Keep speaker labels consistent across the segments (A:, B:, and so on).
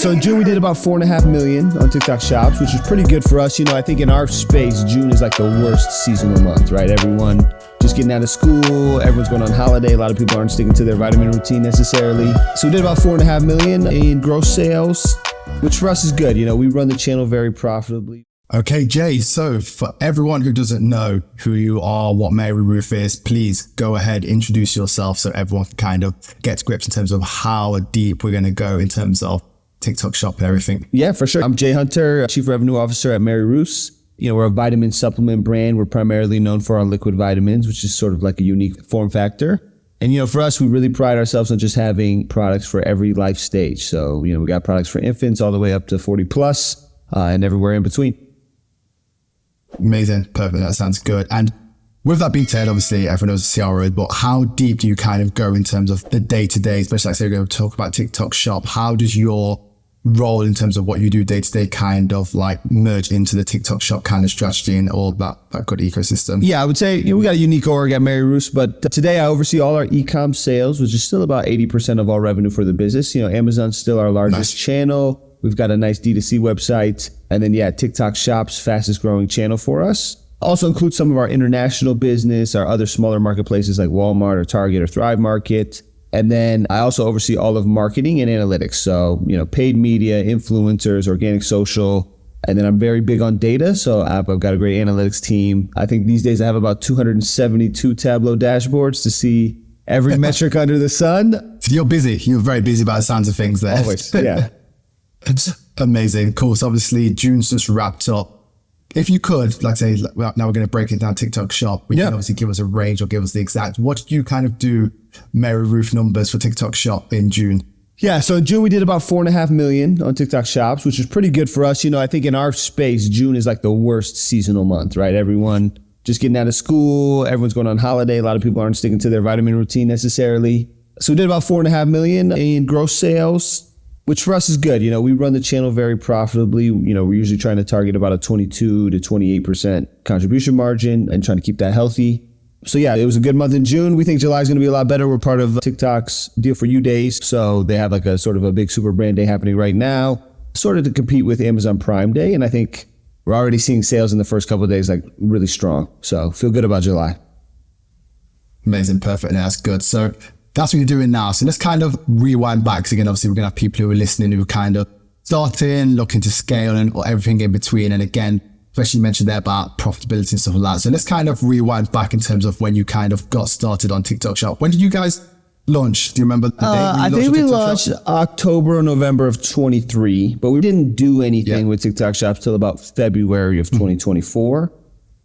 A: So in June, we did about 4.5 million on TikTok shops, which is pretty good for us. I think in our space, June is like the worst seasonal month, right? Everyone just getting out of school, everyone's going on holiday. A lot of people aren't sticking to their vitamin routine necessarily. So we did about 4.5 million in gross sales, which for us is good. We run the channel very profitably.
B: Okay, Jay, so for everyone who doesn't know who you are, what Mary Ruth is, please go ahead, introduce yourself so everyone can kind of get to grips in terms of how deep we're going to go in terms of TikTok shop and everything.
A: Yeah, for sure. I'm Jay Hunter, Chief Revenue Officer at Mary Ruth's. We're a vitamin supplement brand. We're primarily known for our liquid vitamins, which is sort of like a unique form factor. And, for us, we really pride ourselves on just having products for every life stage. So, we got products for infants all the way up to 40 plus and everywhere in between.
B: Amazing. Perfect. That sounds good. And with that being said, obviously everyone knows the CRO, but how deep do you kind of go in terms of the day-to-day, especially like say we're going to talk about TikTok shop? How does your role in terms of what you do day-to-day kind of like merge into the TikTok shop kind of strategy and all that good ecosystem?
A: Yeah, I would say we got a unique org at Mary Ruth's, but today I oversee all our e-com sales, which is still about 80% of all revenue for the business. Amazon's still our largest channel. We've got a nice D2C website. And then, TikTok Shop's fastest growing channel for us. Also includes some of our international business, our other smaller marketplaces like Walmart or Target or Thrive Market. And then I also oversee all of marketing and analytics. So, paid media, influencers, organic social. And then I'm very big on data. So I've got a great analytics team. I think these days I have about 272 Tableau dashboards to see every metric under the sun.
B: You're busy. You're very busy by the sounds of things there.
A: Always, yeah.
B: Amazing. Cool. So obviously June's just wrapped up. If you could, like say, now we're going to break it down TikTok shop. You can obviously give us a range or give us the exact. What did you kind of do Mary Ruth numbers for TikTok shop in June?
A: Yeah, so in June, we did about 4.5 million on TikTok shops, which is pretty good for us. I think in our space, June is like the worst seasonal month, right? Everyone just getting out of school, everyone's going on holiday. A lot of people aren't sticking to their vitamin routine necessarily. So we did about 4.5 million in gross sales, which for us is good. We run the channel very profitably. We're usually trying to target about a 22 to 28% contribution margin and trying to keep that healthy. So yeah, it was a good month in June. We think July is going to be a lot better. We're part of TikTok's Deal for You days. So they have like a sort of a big super brand day happening right now, sort of to compete with Amazon Prime Day. And I think we're already seeing sales in the first couple of days like really strong. So feel good about July.
B: Amazing. Perfect. That's good. So that's what you're doing now. So let's kind of rewind back. Because again, obviously we're going to have people who are listening who are kind of starting, looking to scale and everything in between. And again, especially you mentioned there about profitability and stuff like that. So let's kind of rewind back in terms of when you kind of got started on TikTok shop. When did you guys launch? Do you remember the date?
A: I think we launched October or November of 23, but we didn't do anything with TikTok shops till about February of 2024.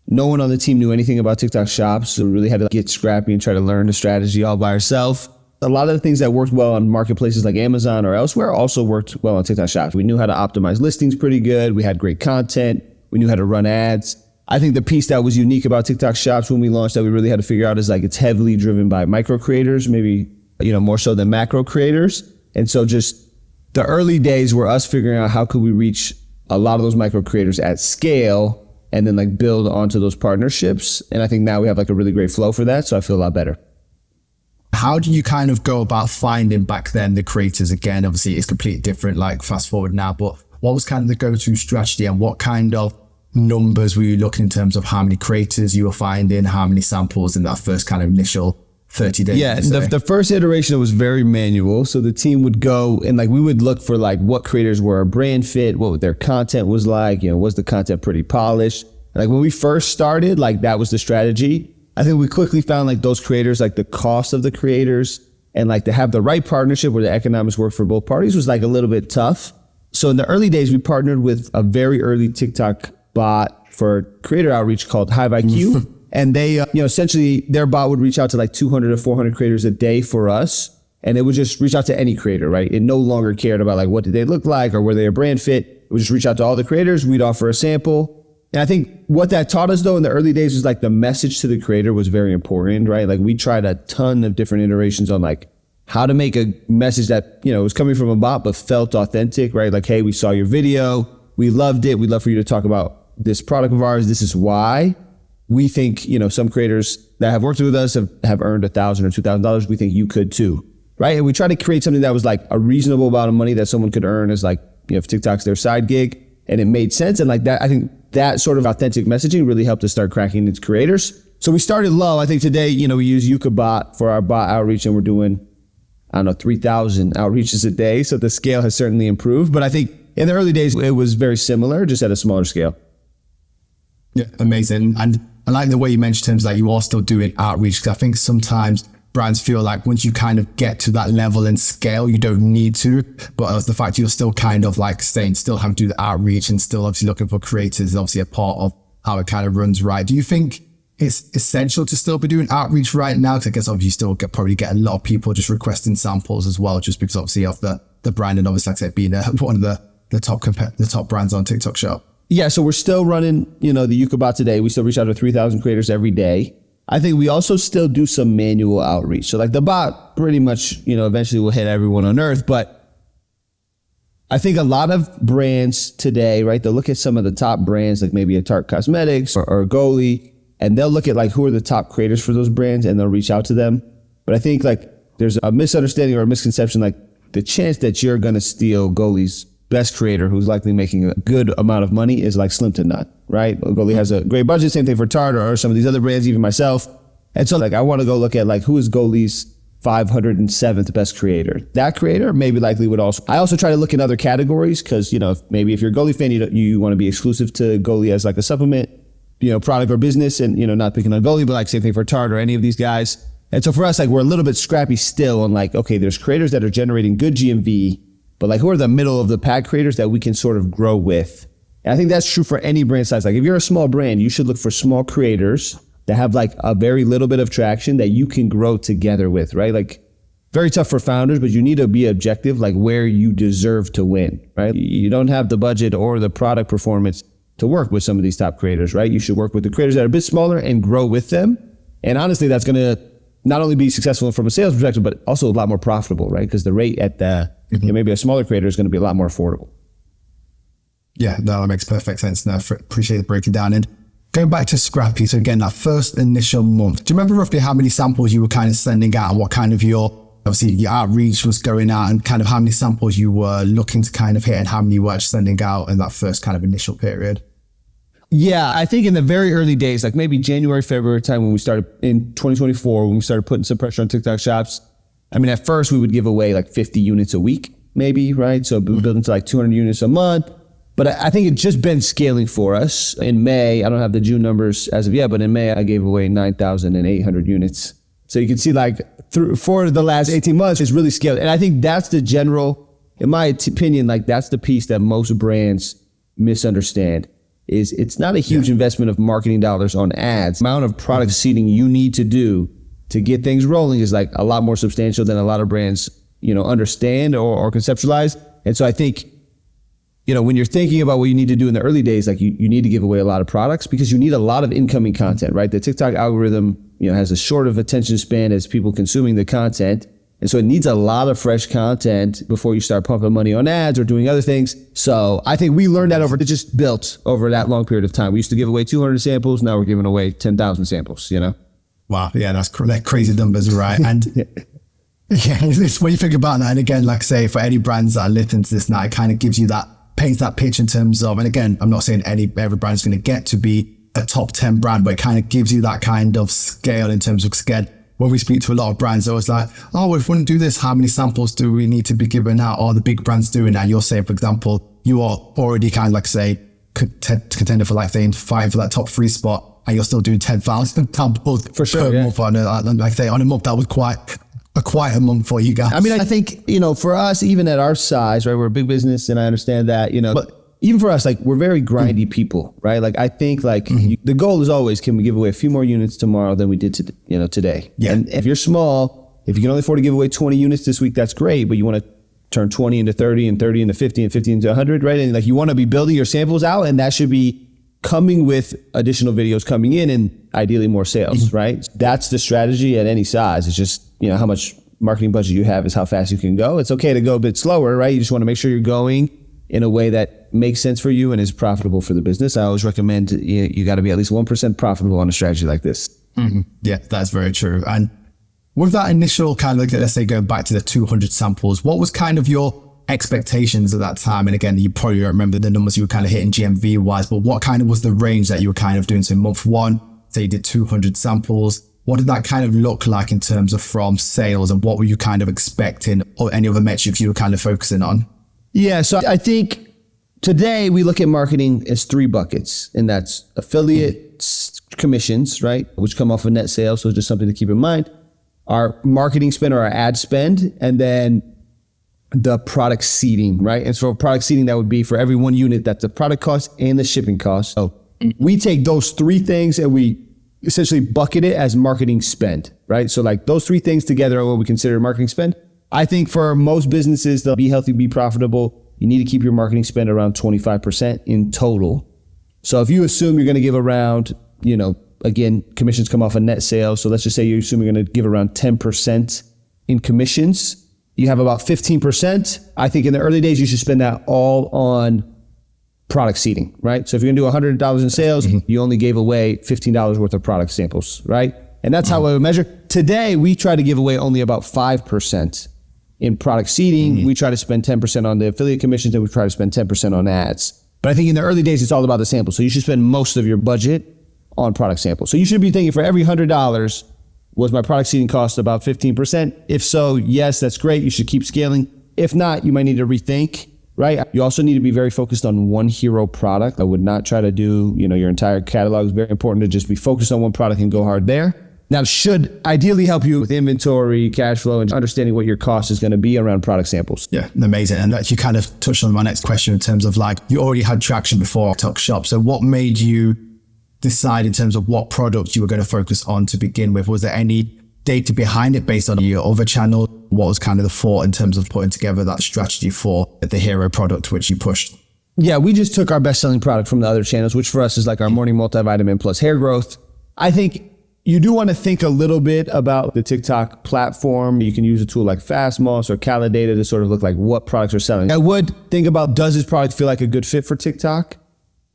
A: No one on the team knew anything about TikTok shops, so we really had to get scrappy and try to learn the strategy all by ourselves. A lot of the things that worked well on marketplaces like Amazon or elsewhere also worked well on TikTok shops. We knew how to optimize listings pretty good. We had great content. We knew how to run ads. I think the piece that was unique about TikTok shops when we launched that we really had to figure out is like it's heavily driven by micro creators, maybe, more so than macro creators. And so just the early days were us figuring out how could we reach a lot of those micro creators at scale and then like build onto those partnerships. And I think now we have like a really great flow for that. So I feel a lot better.
B: How do you kind of go about finding back then the creators? Again, obviously it's completely different, like fast forward now, but what was kind of the go-to strategy and what kind of numbers were you looking in terms of how many creators you were finding, how many samples in that first kind of initial 30 days?
A: Yeah, the first iteration was very manual. So the team would go and like we would look for like what creators were a brand fit, what their content was like, was the content pretty polished? Like when we first started, like that was the strategy. I think we quickly found like those creators, like the cost of the creators and like to have the right partnership where the economics work for both parties was like a little bit tough. So in the early days, we partnered with a very early TikTok bot for creator outreach called HiveIQ. And they, essentially their bot would reach out to like 200 to 400 creators a day for us. And it would just reach out to any creator, right? It no longer cared about like, what did they look like or were they a brand fit? It would just reach out to all the creators. We'd offer a sample. And I think what that taught us though in the early days was like the message to the creator was very important, right? Like we tried a ton of different iterations on like how to make a message that, was coming from a bot, but felt authentic, right? Like, hey, we saw your video. We loved it. We'd love for you to talk about this product of ours. This is why we think, some creators that have worked with us have earned $1,000 or $2,000. We think you could too. right? And we tried to create something that was like a reasonable amount of money that someone could earn as like, if TikTok's their side gig, and it made sense. And like that, I think that sort of authentic messaging really helped us start cracking into creators. So we started low. I think today, we use Yuka for our bot outreach, and we're doing, 3,000 outreaches a day. So the scale has certainly improved. But I think in the early days, it was very similar, just at a smaller scale.
B: Yeah, amazing. And I like the way you mentioned terms like you are still doing outreach, because I think sometimes brands feel like once you kind of get to that level and scale, you don't need to. But the fact you're still kind of like staying, still having to do the outreach and still obviously looking for creators is obviously a part of how it kind of runs right. Do you think it's essential to still be doing outreach right now? Because I guess obviously you still probably get a lot of people just requesting samples as well, just because obviously of the brand and obviously like I said, being one of the top brands on TikTok Shop.
A: Yeah, so we're still running, the Yuka bot today. We still reach out to 3,000 creators every day. I think we also still do some manual outreach. So like the bot pretty much, eventually will hit everyone on earth. But I think a lot of brands today, right, they'll look at some of the top brands, like maybe a Tarte Cosmetics or Goalie, and they'll look at like who are the top creators for those brands and they'll reach out to them. But I think like there's a misunderstanding or a misconception, like the chance that you're going to steal Goalie's best creator who's likely making a good amount of money is like slim to none, right? Goalie has a great budget, same thing for Tarte or some of these other brands, even myself. And so like I want to go look at like who is Goalie's 507th best creator. That creator maybe likely would also, I also try to look in other categories because, maybe if you're a Goalie fan, you want to be exclusive to Goalie as like a supplement, product or business, and, not picking on Goalie, but like same thing for Tarte or any of these guys. And so for us, like we're a little bit scrappy still on like, okay, there's creators that are generating good GMV, but like who are the middle of the pack creators that we can sort of grow with? And I think that's true for any brand size. Like if you're a small brand, you should look for small creators that have like a very little bit of traction that you can grow together with, right? Like very tough for founders, but you need to be objective, like where you deserve to win, right? You don't have the budget or the product performance to work with some of these top creators, right? You should work with the creators that are a bit smaller and grow with them. And honestly, that's going to not only be successful from a sales perspective, but also a lot more profitable, right? Because the rate at maybe a smaller creator is going to be a lot more affordable.
B: Yeah, no, that makes perfect sense. No, appreciate the breaking down. And going back to Scrappy, so again, that first initial month, do you remember roughly how many samples you were kind of sending out and what kind of your outreach was going out and kind of how many samples you were looking to kind of hit and how many you were sending out in that first kind of initial period?
A: Yeah, I think in the very early days, like maybe January, February time when we started in 2024, when we started putting some pressure on TikTok shops, I mean, at first we would give away like 50 units a week, maybe, right? So building to like 200 units a month. But I think it's just been scaling for us. In May, I don't have the June numbers as of yet, but in May I gave away 9,800 units. So you can see like for the last 18 months, it's really scaled. And I think that's the general, in my opinion, like that's the piece that most brands misunderstand. Is it's not a huge investment of marketing dollars on ads. The amount of product seeding you need to do to get things rolling is like a lot more substantial than a lot of brands, understand or conceptualize. And so I think, when you're thinking about what you need to do in the early days, like you need to give away a lot of products because you need a lot of incoming content, right? The TikTok algorithm, has a short of attention span as people consuming the content. And so it needs a lot of fresh content before you start pumping money on ads or doing other things. So I think we learned that it just built over that long period of time. We used to give away 200 samples. Now we're giving away 10,000 samples,
B: Wow. Yeah, that's crazy numbers, right? And yeah, it's when you think about that. And again, like I say, for any brands that are listening to this now, it kind of gives you paints that pitch in terms of, and again, I'm not saying every brand is going to get to be a top 10 brand, but it kind of gives you that kind of scale in terms of scale. When we speak to a lot of brands, they're always like, oh, if we want to do this, how many samples do we need to be giving out? Are the big brands doing that? You're saying, for example, you are already kind of like say, contender for like saying fighting for that top 3 spot, and you're still doing 10,000 samples
A: for sure,
B: per month. Like say on a month, that was quite a month for you guys.
A: I mean, I think, for us, even at our size, right, we're a big business and I understand that, but even for us, like we're very grindy people, right? Like I think like the goal is always, can we give away a few more units tomorrow than we did today? Yeah. And if you're small, if you can only afford to give away 20 units this week, that's great. But you want to turn 20 into 30 and 30 into 50 and 50 into 100, right? And like you want to be building your samples out, and that should be coming with additional videos coming in and ideally more sales, right? That's the strategy at any size. It's just, how much marketing budget you have is how fast you can go. It's okay to go a bit slower, right? You just want to make sure you're going in a way that makes sense for you and is profitable for the business. I always recommend you got to be at least 1% profitable on a strategy like this.
B: Mm-hmm. Yeah, that's very true. And With that initial kind of, like, let's say going back to the 200 samples, what was kind of your expectations at that time? And again, you probably don't remember the numbers you were kind of hitting GMV wise, but what kind of was the range that you were kind of doing? So month one, say you did 200 samples. What did that kind of look like in terms of from sales, and what were you kind of expecting, or any other metrics you were kind of focusing on?
A: Yeah, so I think today we look at marketing as 3 buckets, and that's affiliate commissions, right? Which come off of net sales. So just something to keep in mind. Our marketing spend or our ad spend, and then the product seeding, right? And so product seeding, that would be for every 1 unit, that's the product cost and the shipping cost. So we take those 3 things and we essentially bucket it as marketing spend, right? So like those 3 things together are what we consider marketing spend. I think for most businesses, they'll be healthy, be profitable, you need to keep your marketing spend around 25% in total. So if you assume you're going to give around, again, commissions come off of net sales. So let's just say you assume you're going to give around 10% in commissions. You have about 15%. I think in the early days, you should spend that all on product seeding, right? So if you're gonna do $100 in sales, you only gave away $15 worth of product samples, right? And that's how I would measure. Today, we try to give away only about 5% in product seeding. We try to spend 10% on the affiliate commissions, and we try to spend 10% on ads. But I think in the early days, it's all about the sample. So you should spend most of your budget on product samples. So you should be thinking, for every $100, was my product seeding cost about 15%? If so, yes, that's great. You should keep scaling. If not, you might need to rethink, right? You also need to be very focused on one hero product. I would not try to do, your entire catalog. It's very important to just be focused on one product and go hard there. Now, it should ideally help you with inventory, cash flow, and understanding what your cost is going to be around product samples.
B: Yeah, amazing. And you kind of touched on my next question in terms of, like, you already had traction before TikTok Shop. So what made you decide in terms of what product you were going to focus on to begin with? Was there any data behind it based on your other channel? What was kind of the thought in terms of putting together that strategy for the hero product which you pushed?
A: Yeah, we just took our best-selling product from the other channels, which for us is like our morning multivitamin plus hair growth. I think you do want to think a little bit about the TikTok platform. You can use a tool like Fastmoss or Calidata to sort of look like what products are selling. I would think about, does this product feel like a good fit for TikTok?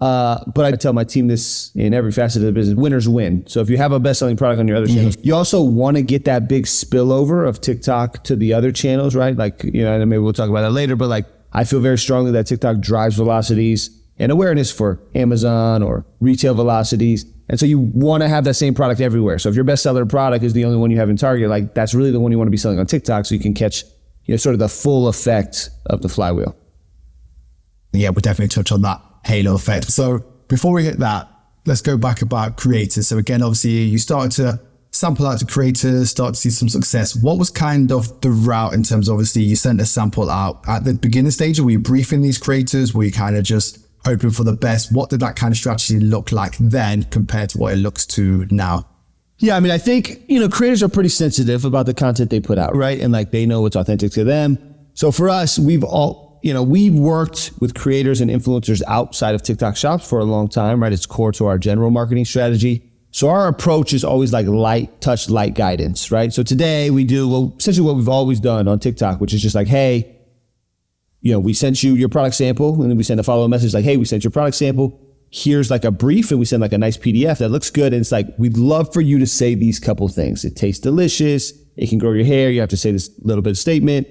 A: But I tell my team this in every facet of the business: winners win. So if you have a best-selling product on your other channels, you also want to get that big spillover of TikTok to the other channels, right? Like, and maybe we'll talk about that later, but like, I feel very strongly that TikTok drives velocities and awareness for Amazon or retail velocities. And so you want to have that same product everywhere. So if your bestseller product is the only one you have in Target, like, that's really the one you want to be selling on TikTok, so you can catch, sort of the full effect of the flywheel.
B: Yeah, we'll definitely touch on that halo effect. So before we hit that, let's go back about creators. So again, obviously you started to sample out to creators, start to see some success. What was kind of the route in terms of, obviously you sent a sample out at the beginning stage? Were you briefing these creators? Were you kind of just hoping for the best? What did that kind of strategy look like then compared to what it looks to now?
A: Yeah, I mean, I think, creators are pretty sensitive about the content they put out, right? And like, they know what's authentic to them. So for us, we've worked with creators and influencers outside of TikTok shops for a long time, right? It's core to our general marketing strategy. So our approach is always like light touch, light guidance, right? So today we do essentially what we've always done on TikTok, which is just like, hey, we sent you your product sample, and then we send a follow-up message like, hey, we sent your product sample. Here's like a brief, and we send like a nice PDF that looks good. And it's like, we'd love for you to say these couple things. It tastes delicious. It can grow your hair. You have to say this little bit of statement,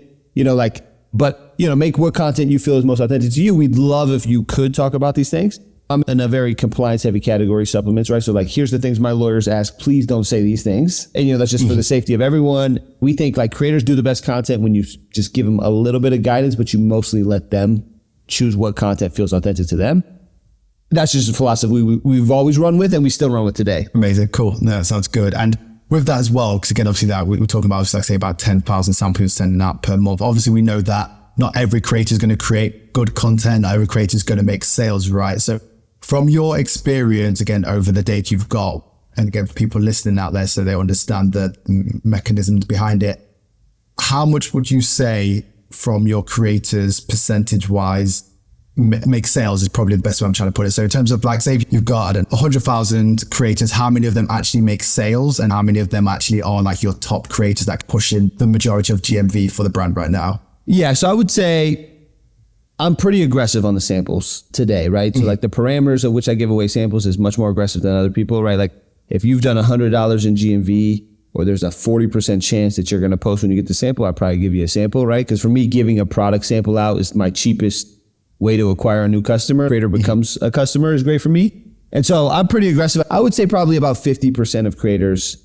A: but make what content you feel is most authentic to you. We'd love if you could talk about these things. I'm in a very compliance heavy category, supplements, right? So like, here's the things my lawyers ask, please don't say these things. And that's just for the safety of everyone. We think like creators do the best content when you just give them a little bit of guidance, but you mostly let them choose what content feels authentic to them. That's just a philosophy we've always run with, and we still run with today.
B: Amazing. Cool. No, that sounds good. And with that as well, because again, obviously that we're talking about, like say about 10,000 samples sending out per month. Obviously we know that not every creator is going to create good content. Not every creator is going to make sales, right? So from your experience, again, over the data you've got, and again, for people listening out there so they understand the mechanisms behind it, how much would you say from your creators percentage-wise make sales is probably the best way I'm trying to put it. So in terms of like, say you've got 100,000 creators, how many of them actually make sales, and how many of them actually are like your top creators that push in the majority of GMV for the brand right now?
A: Yeah, so I would say I'm pretty aggressive on the samples today, right? So like the parameters of which I give away samples is much more aggressive than other people, right? Like if you've done $100 in GMV or there's a 40% chance that you're going to post when you get the sample, I'd probably give you a sample, right? Because for me, giving a product sample out is my cheapest way to acquire a new customer. Creator becomes a customer is great for me. And so I'm pretty aggressive. I would say probably about 50% of creators,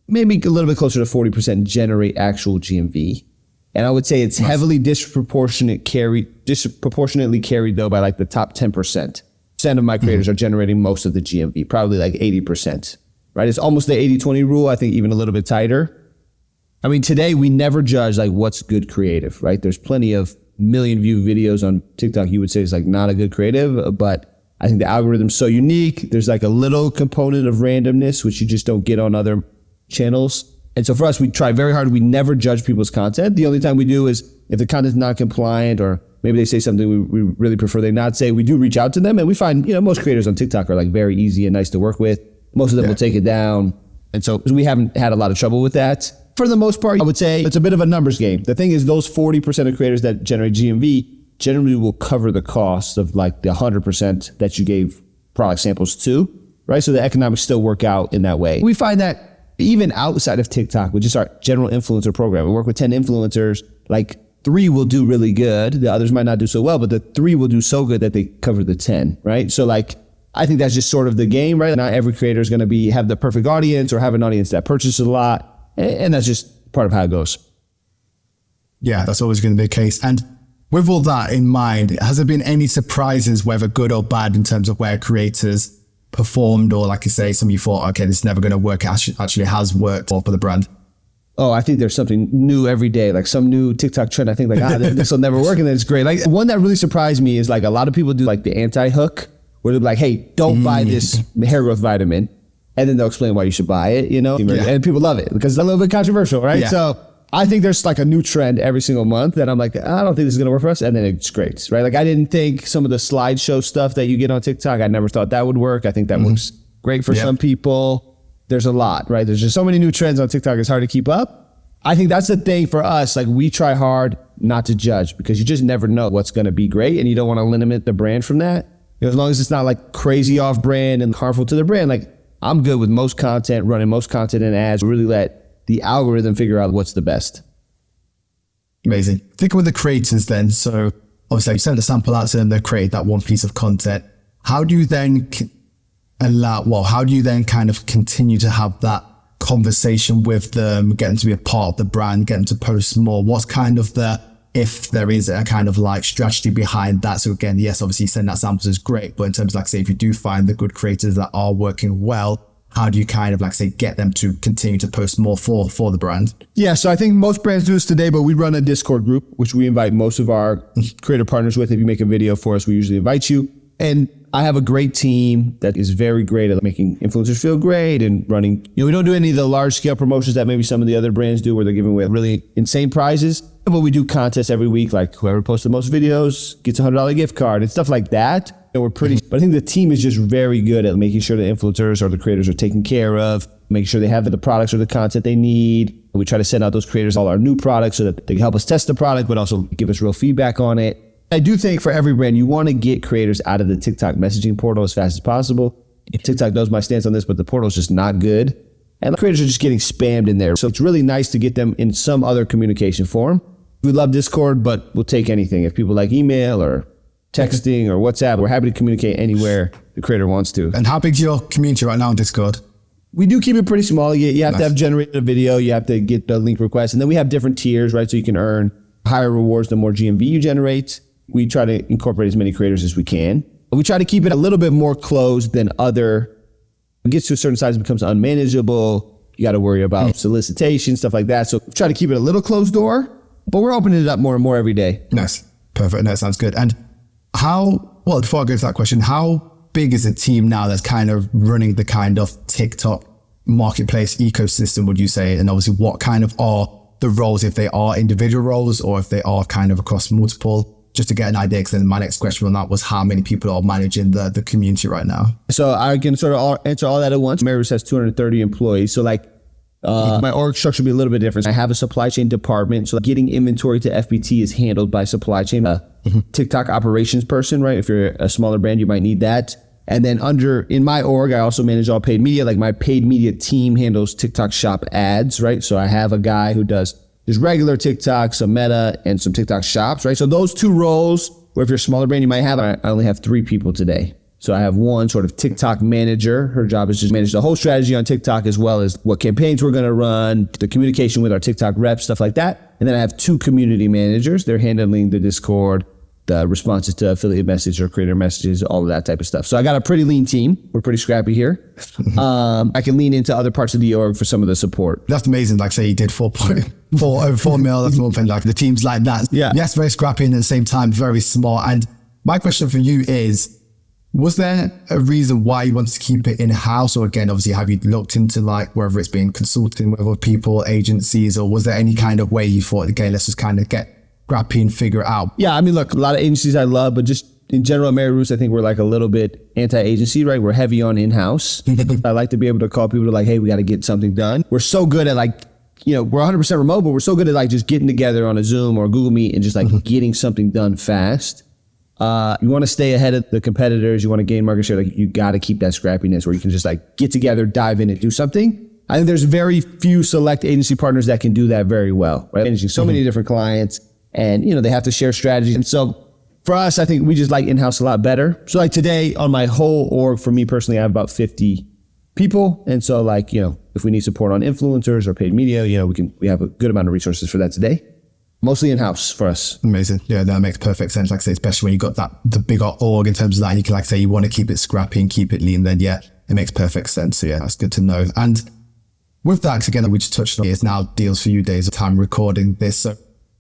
A: maybe a little bit closer to 40%, generate actual GMV. And I would say it's heavily disproportionately carried though by like the top 10% of my creators are generating most of the GMV, probably like 80%, right? It's almost the 80-20 rule. I think even a little bit tighter. I mean, today we never judge like what's good creative, right? There's plenty of million view videos on TikTok you would say is like not a good creative, but I think the algorithm's so unique. There's like a little component of randomness, which you just don't get on other channels. And so for us, we try very hard. We never judge people's content. The only time we do is if the content's not compliant or maybe they say something we really prefer they not say, we do reach out to them. And we find, most creators on TikTok are like very easy and nice to work with. Most of them will take it down. And so we haven't had a lot of trouble with that. For the most part, I would say it's a bit of a numbers game. The thing is those 40% of creators that generate GMV generally will cover the cost of like the 100% that you gave product samples to, right? So the economics still work out in that way. We find that even outside of TikTok, with just our general influencer program, we work with 10 influencers, like 3 will do really good. The others might not do so well, but the 3 will do so good that they cover the 10, right? So like, I think that's just sort of the game, right? Not every creator is going to have the perfect audience or have an audience that purchases a lot. And that's just part of how it goes.
B: Yeah, that's always going to be the case. And with all that in mind, has there been any surprises, whether good or bad, in terms of where creators performed, or like you say, some you thought, okay, this is never going to work, actually has worked for the brand?
A: Oh, I think there's something new every day, like some new TikTok trend. I think like, this will never work, and then it's great. Like one that really surprised me is like a lot of people do like the anti-hook, where they're like, hey, don't buy this hair growth vitamin. And then they'll explain why you should buy it, And people love it because it's a little bit controversial, right? Yeah. So I think there's like a new trend every single month that I'm like, I don't think this is going to work for us. And then it's great, right? Like I didn't think some of the slideshow stuff that you get on TikTok, I never thought that would work. I think that works great for some people. There's a lot, right? There's just so many new trends on TikTok. It's hard to keep up. I think that's the thing for us. Like we try hard not to judge because you just never know what's going to be great. And you don't want to limit the brand from that. As long as it's not like crazy off brand and harmful to the brand, like I'm good with most content, running most content in ads, really let the algorithm figure out what's the best.
B: Amazing. Think with the creators then. So obviously you send a sample out to them, they create that one piece of content. How do you then kind of continue to have that conversation with them, get them to be a part of the brand, get them to post more? What's kind of if there is a kind of like strategy behind that? So again, yes, obviously send out samples is great, but in terms of like, say, if you do find the good creators that are working well, how do you kind of like, say, get them to continue to post more for the brand? Yeah,
A: so I think most brands do this today, but we run a Discord group, which we invite most of our creator partners with. If you make a video for us, we usually invite you. And I have a great team that is very great at making influencers feel great and running. We don't do any of the large scale promotions that maybe some of the other brands do where they're giving away really insane prizes. But we do contests every week, like whoever posts the most videos gets a $100 gift card and stuff like that. And we're pretty, but I think the team is just very good at making sure the influencers or the creators are taken care of, making sure they have the products or the content they need. We try to send out those creators all our new products so that they can help us test the product, but also give us real feedback on it. I do think for every brand, you want to get creators out of the TikTok messaging portal as fast as possible. TikTok knows my stance on this, but the portal is just not good. And the creators are just getting spammed in there. So it's really nice to get them in some other communication form. We love Discord, but we'll take anything. If people like email or texting or WhatsApp, we're happy to communicate anywhere the creator wants to.
B: And how big's your community right now on Discord?
A: We do keep it pretty small. You have to have generated a video. You have to get the link request. And then we have different tiers, right? So you can earn higher rewards the more GMV you generate. We try to incorporate as many creators as we can. We try to keep it a little bit more closed than it gets to a certain size, it becomes unmanageable. You got to worry about solicitation, stuff like that. So try to keep it a little closed door, but we're opening it up more and more every day.
B: Nice. Perfect. That sounds good. And before I go to that question, how big is the team now that's kind of running the kind of TikTok marketplace ecosystem, would you say? And obviously what kind of are the roles, if they are individual roles or if they are kind of across multiple? Just to get an idea, because then my next question on that was how many people are managing the community right now?
A: So I can sort of answer all that at once. Mary's has 230 employees. So my org structure will be a little bit different. I have a supply chain department. So getting inventory to FBT is handled by supply chain, TikTok operations person, right? If you're a smaller brand, you might need that. And then in my org, I also manage all paid media. Like my paid media team handles TikTok shop ads, right? So I have a guy who does just regular TikTok, some Meta, and some TikTok shops, right? So those two roles, where if you're a smaller brand, you might have, I only have 3 people today. So I have one sort of TikTok manager. Her job is just manage the whole strategy on TikTok, as well as what campaigns we're going to run, the communication with our TikTok reps, stuff like that. And then I have 2 community managers. They're handling the Discord, the responses to affiliate messages or creator messages, all of that type of stuff. So I got a pretty lean team. We're pretty scrappy here. I can lean into other parts of the org for some of the support.
B: That's amazing. Like say you did over 4 mil, that's more than like the teams like that.
A: Yeah.
B: Yes, very scrappy and at the same time, very smart. And my question for you is, was there a reason why you wanted to keep it in-house? Or again, obviously, have you looked into like whether it's been consulting with other people, agencies, or was there any kind of way you thought, okay, let's just kind of get scrappy and figure it out?
A: Yeah, I mean, look, a lot of agencies I love, but just in general, at Mary Ruth's, I think we're like a little bit anti-agency, right? We're heavy on in-house. I like to be able to call people to like, hey, we got to get something done. We're so good at like, we're 100% remote, but we're so good at like just getting together on a Zoom or a Google Meet and just like getting something done fast. You want to stay ahead of the competitors. You want to gain market share. Like you got to keep that scrappiness where you can just like get together, dive in and do something. I think there's very few select agency partners that can do that very well, right? Managing so many different clients and, they have to share strategies. And so for us, I think we just like in-house a lot better. So like today on my whole org, for me personally, I have about 50 people. And so like, if we need support on influencers or paid media, we have a good amount of resources for that today. Mostly in-house for us.
B: Amazing. Yeah, that makes perfect sense. Like I say, especially when you got the bigger org in terms of that, and you can like say you want to keep it scrappy and keep it lean, then yeah, it makes perfect sense. So yeah, that's good to know. And with that, 'cause again, we just touched on, it's now deals for you days of time recording this. So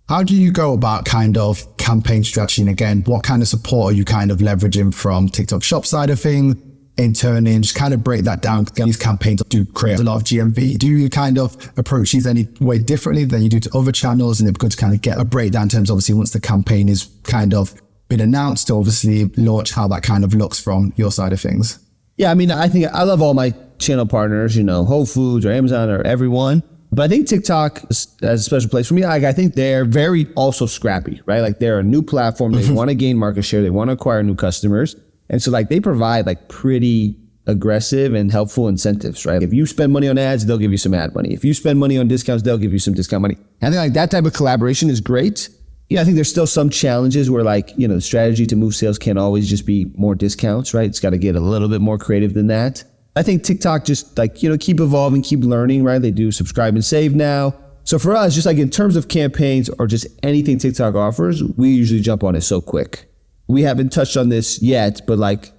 B: how do you go about kind of campaign strategy? And again, what kind of support are you kind of leveraging from TikTok shop side of things, internally, and just kind of break that down? These campaigns do create a lot of GMV. Do you kind of approach these any way differently than you do to other channels? And it'd be good to kind of get a breakdown in terms, obviously, once the campaign is kind of been announced to obviously launch, how that kind of looks from your side of things.
A: Yeah, I mean, I think I love all my channel partners, Whole Foods or Amazon or everyone. But I think TikTok has a special place for me. Like, I think they're very also scrappy, right? Like they're a new platform. They want to gain market share. They want to acquire new customers. And so like they provide like pretty aggressive and helpful incentives, right? If you spend money on ads, they'll give you some ad money. If you spend money on discounts, they'll give you some discount money. And I think like that type of collaboration is great. Yeah, I think there's still some challenges where like, the strategy to move sales can't always just be more discounts, right? It's got to get a little bit more creative than that. I think TikTok just like, keep evolving, keep learning, right? They do subscribe and save now. So for us, just like in terms of campaigns or just anything TikTok offers, we usually jump on it so quick. We haven't touched on this yet, but like,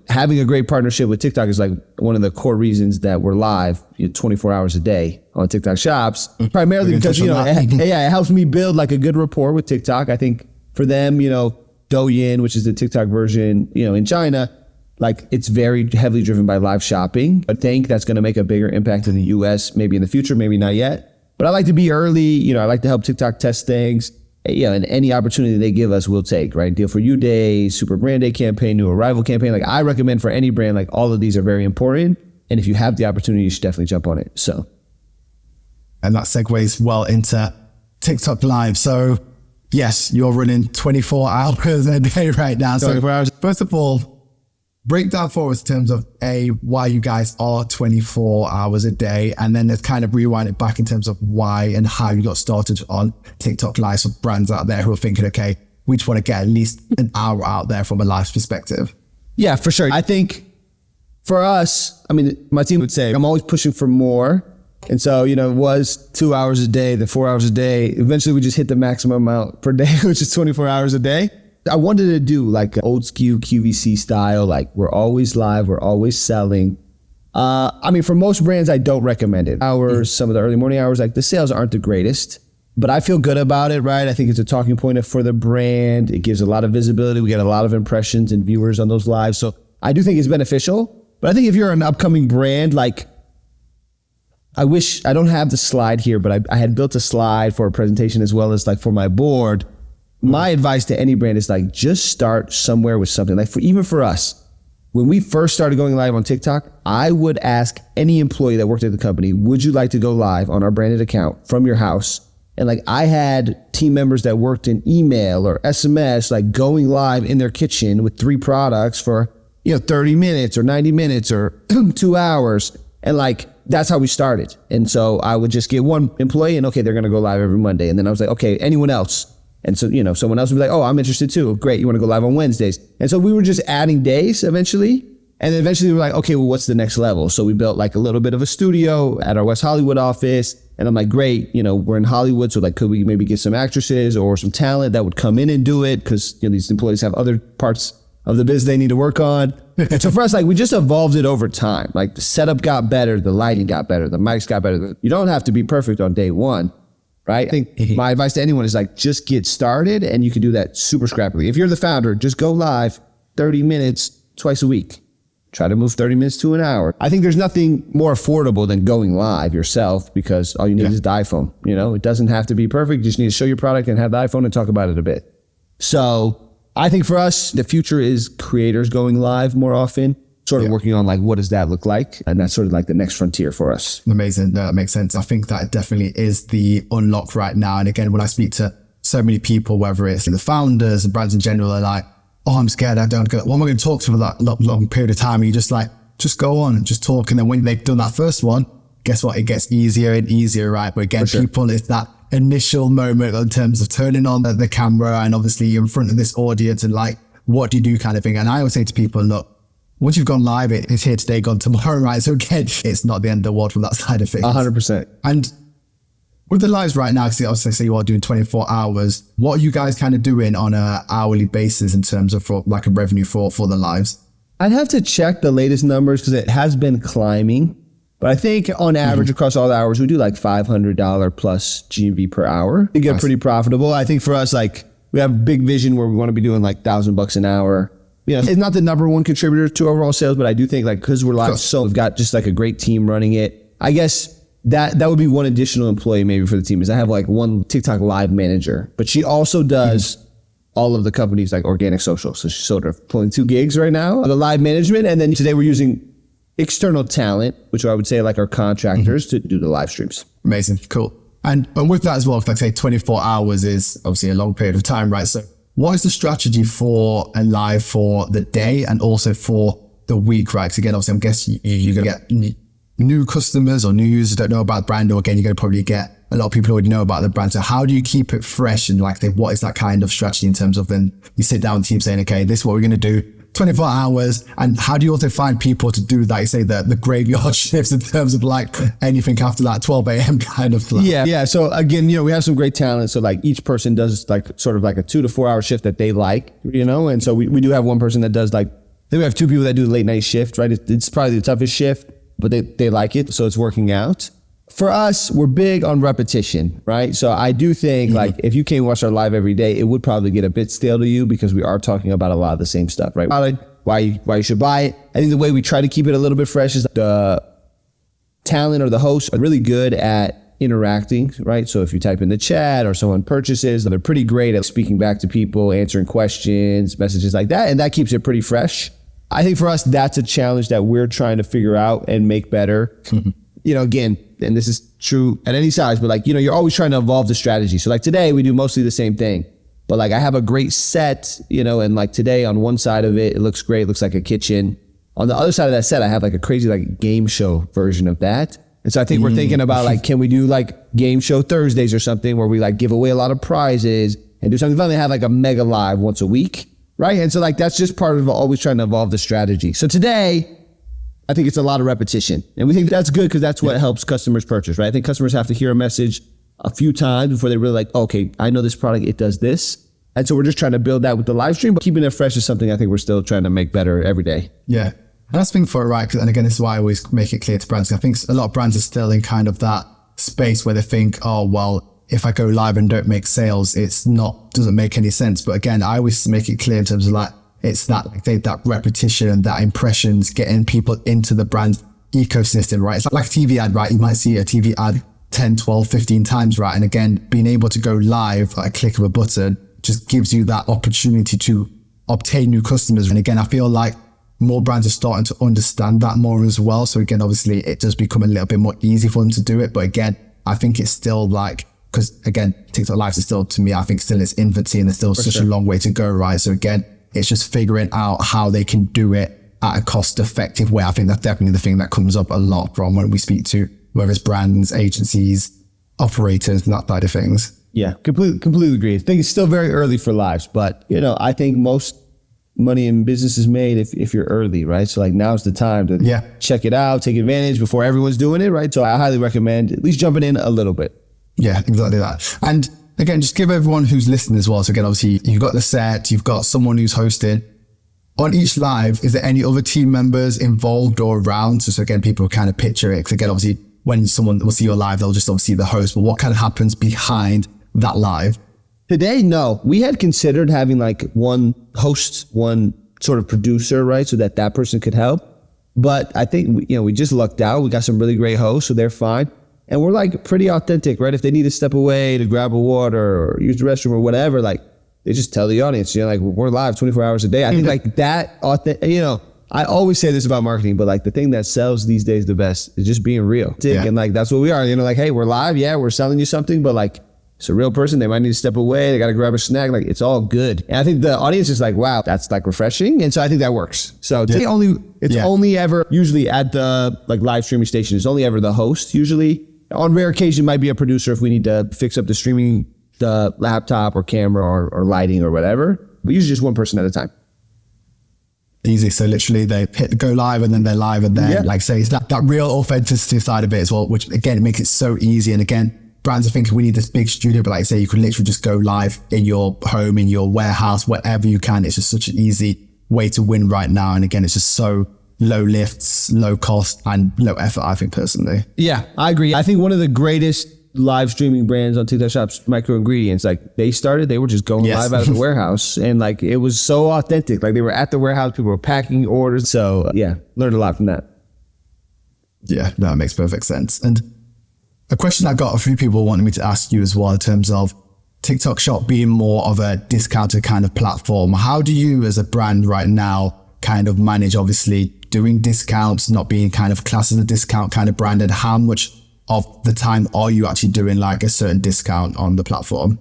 A: having a great partnership with TikTok is like one of the core reasons that we're live 24 hours a day on TikTok shops, primarily because, it helps me build like a good rapport with TikTok. I think for them, Douyin, which is the TikTok version, in China, like it's very heavily driven by live shopping. I think that's going to make a bigger impact in the US, maybe in the future, maybe not yet. But I like to be early, I like to help TikTok test things. And any opportunity they give us, we'll take, right? Deal for You Day, Super Brand Day campaign, new arrival campaign. Like I recommend for any brand, like all of these are very important. And if you have the opportunity, you should definitely jump on it. So.
B: And that segues well into TikTok Live. So yes, you're running 24 hours a day right now.
A: 24 hours.
B: First of all, break down for us in terms of why you guys are 24 hours a day, and then let's kind of rewind it back in terms of why and how you got started on TikTok Live for brands out there who are thinking, okay, we just want to get at least an hour out there from a live perspective.
A: Yeah, for sure. I think for us, my team would say, I'm always pushing for more. And so, it was 2 hours a day, then 4 hours a day. Eventually we just hit the maximum amount per day, which is 24 hours a day. I wanted to do like old school QVC style, like we're always live, we're always selling. For most brands, I don't recommend it. Some of the early morning hours, like the sales aren't the greatest, but I feel good about it, right? I think it's a talking point for the brand. It gives a lot of visibility. We get a lot of impressions and viewers on those lives. So I do think it's beneficial, but I think if you're an upcoming brand, like I don't have the slide here, but I had built a slide for a presentation as well as like for my board. My advice to any brand is like, just start somewhere with something. Like even for us, when we first started going live on TikTok, I would ask any employee that worked at the company, would you like to go live on our branded account from your house? And like I had team members that worked in email or SMS, like going live in their kitchen with 3 products for 30 minutes or 90 minutes or 2 hours. And like, that's how we started. And so I would just get one employee and okay, they're going to go live every Monday. And then I was like, okay, anyone else? And so, someone else would be like, oh, I'm interested too. Great. You want to go live on Wednesdays? And so we were just adding days eventually. And then eventually we were like, okay, well, what's the next level? So we built like a little bit of a studio at our West Hollywood office. And I'm like, great, we're in Hollywood. So like, could we maybe get some actresses or some talent that would come in and do it? Because these employees have other parts of the business they need to work on. So for us, like, we just evolved it over time. Like the setup got better, the lighting got better, the mics got better. You don't have to be perfect on day one, right? I think my advice to anyone is like, just get started and you can do that super scrappily. If you're the founder, just go live 30 minutes twice a week. Try to move 30 minutes to an hour. I think there's nothing more affordable than going live yourself because all you need is the iPhone. It doesn't have to be perfect. You just need to show your product and have the iPhone and talk about it a bit. So I think for us, the future is creators going live more often, sort of working on like, what does that look like? And that's sort of like the next frontier for us.
B: Amazing. That makes sense. I think that definitely is the unlock right now. And again, when I speak to so many people, whether it's the founders and brands in general, are like, oh, I'm scared. I don't get, what am I going to talk to for that long period of time? And you just like, just go on and just talk. And then when they've done that first one, guess what? It gets easier and easier, right? But again, people, it's that initial moment in terms of turning on the camera and obviously you're in front of this audience and like, what do you do kind of thing? And I always say to people, look, once you've gone live, it's here today, gone tomorrow, right? So again, it's not the end of the world from that side of things.
A: 100%.
B: And with the lives right now, because obviously say you are doing 24 hours, what are you guys kind of doing on an hourly basis in terms of for like a revenue for the lives?
A: I'd have to check the latest numbers because it has been climbing. But I think on average across all the hours, we do like $500 plus GMV per hour. We get pretty profitable. I think for us, like we have a big vision where we want to be doing like $1,000 an hour. It's not the number one contributor to overall sales, but I do think like because we're live, so we've got just like a great team running it. I guess that would be one additional employee maybe for the team is I have like one TikTok live manager, but she also does all of the company's like organic social. So she's sort of pulling 2 gigs right now on the live management. And then today we're using external talent, which I would say like our contractors to do the live streams.
B: Amazing. Cool. And with that as well, like say 24 hours is obviously a long period of time, right? So what is the strategy for a live for the day and also for the week, right? Because again, obviously I'm guessing you're going to get new customers or new users don't know about the brand, or again, you're going to probably get a lot of people who already know about the brand. So how do you keep it fresh? And like, what is that kind of strategy in terms of then you sit down with the team saying, okay, this is what we're going to do 24 hours. And how do you also find people to do that? You say the graveyard shifts in terms of like anything after that 12 a.m. kind of stuff.
A: Yeah. So again, we have some great talent. So like each person does like sort of like a 2 to 4 hour shift that they like, and so we do have one person that does like, then we have 2 people that do the late night shift, right? It's probably the toughest shift, but they like it. So it's working out. For us, we're big on repetition, right? So I do think like if you came watch our live every day, it would probably get a bit stale to you because we are talking about a lot of the same stuff, right? Why you should buy it. I think the way we try to keep it a little bit fresh is the talent or the hosts are really good at interacting, right? So if you type in the chat or someone purchases, they're pretty great at speaking back to people, answering questions, messages like that. And that keeps it pretty fresh. I think for us, that's a challenge that we're trying to figure out and make better. Again, and this is true at any size, but like, you're always trying to evolve the strategy. So like today we do mostly the same thing, but like I have a great set, and like today on one side of it looks great. It looks like a kitchen. On the other side of that set, I have like a crazy like game show version of that. And so I think we're thinking about like, can we do like game show Thursdays or something where we like give away a lot of prizes and do something fun? They have like a mega live once a week, right? And so like, that's just part of always trying to evolve the strategy. So today, I think it's a lot of repetition. And we think that's good because that's what helps customers purchase, right? I think customers have to hear a message a few times before they really like, okay, I know this product, it does this. And so we're just trying to build that with the live stream, but keeping it fresh is something I think we're still trying to make better every day.
B: Yeah. And that's the thing for it, right? And again, this is why I always make it clear to brands. I think a lot of brands are still in kind of that space where they think, oh, well, if I go live and don't make sales, doesn't make any sense. But again, I always make it clear in terms of like, it's that repetition, that impressions, getting people into the brand ecosystem, right? It's like a TV ad, right? You might see a TV ad 10, 12, 15 times, right? And again, being able to go live at a click of a button just gives you that opportunity to obtain new customers. And again, I feel like more brands are starting to understand that more as well. So again, obviously it does become a little bit more easy for them to do it. But again, I think it's still like, because again, TikTok Lives is still, to me, I think still in its infancy and there's still such a long way to go, right? So again, it's just figuring out how they can do it at a cost effective way. I think that's definitely the thing that comes up a lot from when we speak to whether it's brands, agencies, operators, and that side of things.
A: Yeah, completely agree. I think it's still very early for lives, but I think most money in business is made if you're early, right? So like now's the time to check it out, take advantage before everyone's doing it, right? So I highly recommend at least jumping in a little bit.
B: Yeah, exactly that. And again, just give everyone who's listening as well. So again, obviously you've got the set, you've got someone who's hosting. On each live, is there any other team members involved or around? So again, people kind of picture it. Because again, obviously when someone will see your live, they'll just obviously see the host, but what kind of happens behind that live?
A: Today, no. We had considered having like one host, one sort of producer, right? So that person could help. But I think, we just lucked out. We got some really great hosts, so they're fine. And we're like pretty authentic, right? If they need to step away to grab a water or use the restroom or whatever, like they just tell the audience, like we're live 24 hours a day. I think like that, I always say this about marketing, but like the thing that sells these days the best is just being real. Yeah. And like, that's what we are, like, hey, we're live. Yeah, we're selling you something, but like, it's a real person. They might need to step away. They got to grab a snack. Like it's all good. And I think the audience is like, wow, that's like refreshing. And so I think that works. So it's only ever usually at the like live streaming station. It's only ever the host usually. On rare occasion might be a producer if we need to fix up the laptop or camera or lighting or whatever, but usually just one person at a time.
B: Easy. So literally they hit go live and then they're live and then like say it's that real authenticity side of it as well, which again, it makes it so easy. And again, brands are thinking we need this big studio, but like I say, you could literally just go live in your home, in your warehouse, wherever you can. It's just such an easy way to win right now. And again, it's just so low lifts, low cost and low effort, I think personally.
A: Yeah, I agree. I think one of the greatest live streaming brands on TikTok Shop's Micro Ingredients, like they were just going live out of the warehouse and like it was so authentic. Like they were at the warehouse, people were packing orders. So learned a lot from that.
B: Yeah, that makes perfect sense. And a question I got a few people wanting me to ask you as well in terms of TikTok Shop being more of a discounted kind of platform. How do you as a brand right now kind of manage obviously doing discounts, not being kind of classed as a discount kind of brand, and how much of the time are you actually doing like a certain discount on the platform?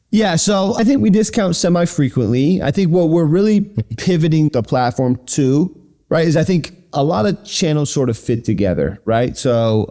A: Yeah, so I think we discount semi-frequently. I think what we're really pivoting the platform to, right, is I think a lot of channels sort of fit together, right? So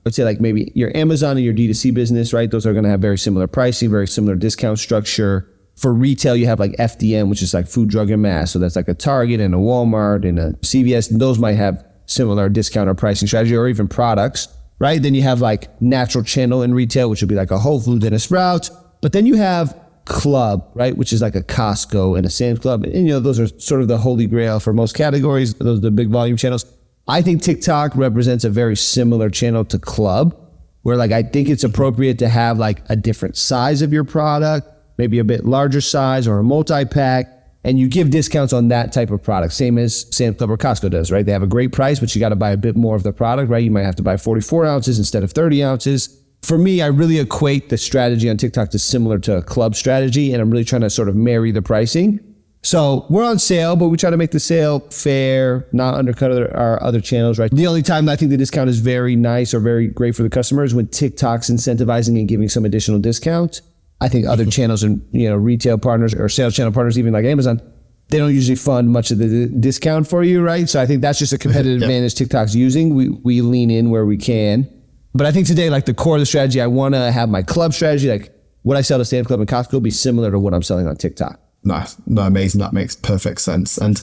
A: let's say like maybe your Amazon and your D2C business, right? Those are going to have very similar pricing, very similar discount structure. For retail, you have like FDM, which is like food, drug, and mass. So that's like a Target and a Walmart and a CVS. And those might have similar discount or pricing strategy or even products, right? Then you have like natural channel in retail, which would be like a Whole Foods and a Sprouts. But then you have club, right? Which is like a Costco and a Sam's Club. And those are sort of the holy grail for most categories. Those are the big volume channels. I think TikTok represents a very similar channel to club, where like, I think it's appropriate to have like a different size of your product, maybe a bit larger size or a multi-pack, and you give discounts on that type of product, same as Sam's Club or Costco does, right? They have a great price, but you got to buy a bit more of the product, right? You might have to buy 44 ounces instead of 30 ounces. For me, I really equate the strategy on TikTok to similar to a club strategy, and I'm really trying to sort of marry the pricing. So we're on sale, but we try to make the sale fair, not undercut our other channels, right? The only time I think the discount is very nice or very great for the customer is when TikTok's incentivizing and giving some additional discount. I think other channels and retail partners or sales channel partners, even like Amazon, they don't usually fund much of the discount for you, right? So I think that's just a competitive advantage TikTok's using. We lean in where we can. But I think today, like the core of the strategy, I want to have my club strategy, like what I sell to Sam's Club and Costco, be similar to what I'm selling on TikTok.
B: Nice. No, amazing. That makes perfect sense. And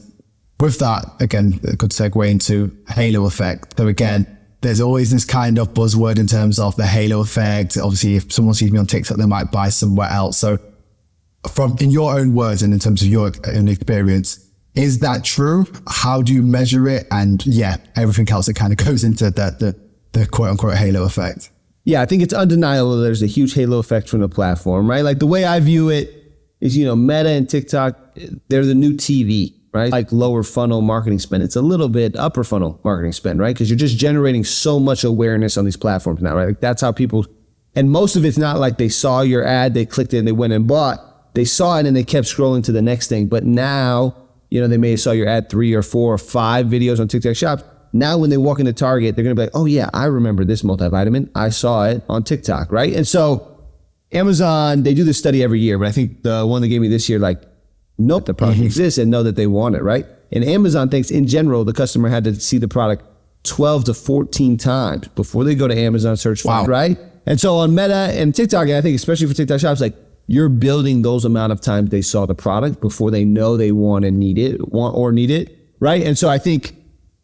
B: with that, again, a good segue into halo effect. So again, there's always this kind of buzzword in terms of the halo effect. Obviously, if someone sees me on TikTok, they might buy somewhere else. So in your own words and in terms of your own experience, is that true? How do you measure it? And everything else that kind of goes into the quote unquote halo effect.
A: Yeah, I think it's undeniable there's a huge halo effect from the platform, right? Like the way I view it is, Meta and TikTok, they're the new TV, right? Like lower funnel marketing spend. It's a little bit upper funnel marketing spend, right? Because you're just generating so much awareness on these platforms now, right? Like that's how people, and most of it's not like they saw your ad, they clicked it and they went and bought. They saw it and they kept scrolling to the next thing. But now, they may have saw your ad 3 or 4 or 5 videos on TikTok Shop. Now when they walk into Target, they're going to be like, oh yeah, I remember this multivitamin. I saw it on TikTok, right? And so Amazon, they do this study every year, but I think the one they gave me this year, like, nope, the product exists and know that they want it, right? And Amazon thinks in general, the customer had to see the product 12 to 14 times before they go to Amazon search for it, right? And so on Meta and TikTok, I think especially for TikTok shops, like you're building those amount of times they saw the product before they know they want or need it, right? And so I think